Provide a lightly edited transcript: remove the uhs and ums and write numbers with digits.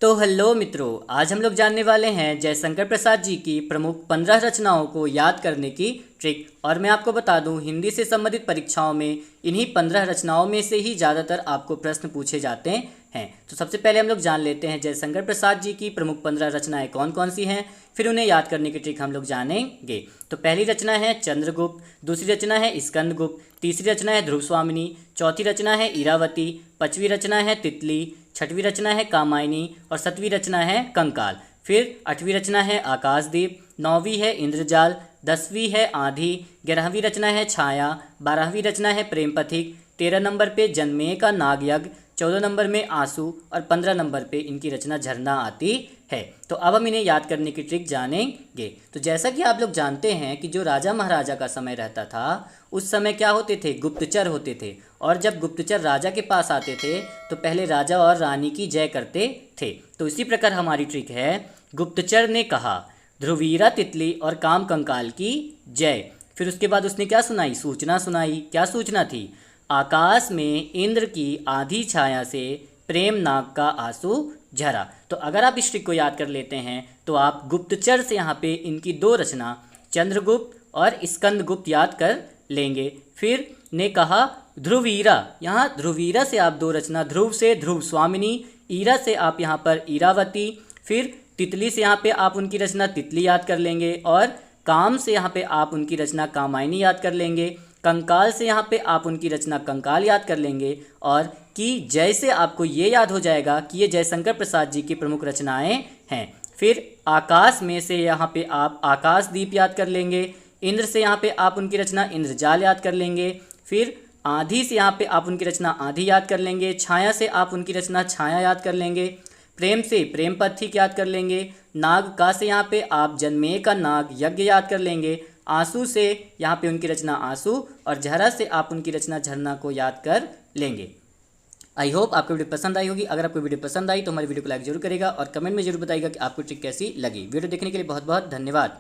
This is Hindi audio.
तो हेलो मित्रों, आज हम लोग जानने वाले हैं जयशंकर प्रसाद जी की प्रमुख 15 रचनाओं को याद करने की ट्रिक। और मैं आपको बता दूं, हिंदी से संबंधित परीक्षाओं में इन्हीं 15 रचनाओं में से ही ज़्यादातर आपको प्रश्न पूछे जाते हैं। तो सबसे पहले हम लोग जान लेते हैं जयशंकर प्रसाद जी की प्रमुख 15 रचनाएं कौन कौन सी हैं, फिर उन्हें याद करने की ट्रिक हम लोग जानेंगे। तो पहली रचना है चंद्रगुप्त, दूसरी रचना है स्कंदगुप्त, तीसरी रचना है ध्रुव स्वामिनी, चौथी रचना है इरावती, पांचवी रचना है तितली, छठवीं रचना है कामायनी और सातवीं रचना है कंकाल। फिर आठवीं रचना है आकाशदीप, नौवीं है इंद्रजाल, 10वीं है आंधी, 11वीं रचना है छाया, 12वीं रचना है प्रेम पथिक, 13 नंबर पे जन्में का नागयज्ञ, 14 नंबर में आंसू और 15 नंबर पे इनकी रचना झरना आती है। तो अब हम इन्हें याद करने की ट्रिक जानेंगे। तो जैसा कि आप लोग जानते हैं कि जो राजा महाराजा का समय रहता था उस समय क्या होते थे, गुप्तचर होते थे। और जब गुप्तचर राजा के पास आते थे तो पहले राजा और रानी की जय करते थे। तो इसी प्रकार हमारी ट्रिक है, गुप्तचर ने कहा ध्रुवीरा तितली और काम कंकाल की जय। फिर उसके बाद उसने क्या सुनाई, सूचना सुनाई। क्या सूचना थी, आकाश में इंद्र की आधी छाया से प्रेम नाग का आंसू झरा। तो अगर आप इस ट्रिक को याद कर लेते हैं तो आप गुप्तचर से यहाँ पे इनकी दो रचना चंद्रगुप्त और स्कंदगुप्त याद कर लेंगे। फिर ने कहा ध्रुवीरा, यहाँ ध्रुवीरा से आप दो रचना ध्रुव से ध्रुव स्वामिनी, ईरा से आप यहाँ पर ईरावती, फिर तितली से यहाँ पे आप उनकी रचना तितली याद कर लेंगे और काम से यहाँ पे आप उनकी रचना कामायनी याद कर लेंगे। कंकाल से यहाँ पे आप उनकी रचना कंकाल याद कर लेंगे और कि जय से आपको ये याद हो जाएगा कि ये जयशंकर प्रसाद जी की प्रमुख रचनाएं हैं। फिर आकाश में से यहाँ पे आप आकाशदीप याद कर लेंगे, इंद्र से यहाँ पे आप उनकी रचना इंद्रजाल याद कर लेंगे, फिर आंधी से यहाँ पे आप उनकी रचना आंधी याद कर लेंगे, छाया से आप उनकी रचना छाया याद कर लेंगे, प्रेम से प्रेम पथिक याद कर लेंगे, नाग का से यहाँ पे आप जन्में का नाग यज्ञ याद कर लेंगे, आंसू से यहाँ पे उनकी रचना आंसू और झरा से आप उनकी रचना झरना को याद कर लेंगे। आई होप आपको वीडियो पसंद आई होगी। अगर आपको वीडियो पसंद आई तो हमारी वीडियो को लाइक जरूर करेगा और कमेंट में जरूर बताइएगा कि आपको ट्रिक कैसी लगी। वीडियो देखने के लिए बहुत बहुत धन्यवाद।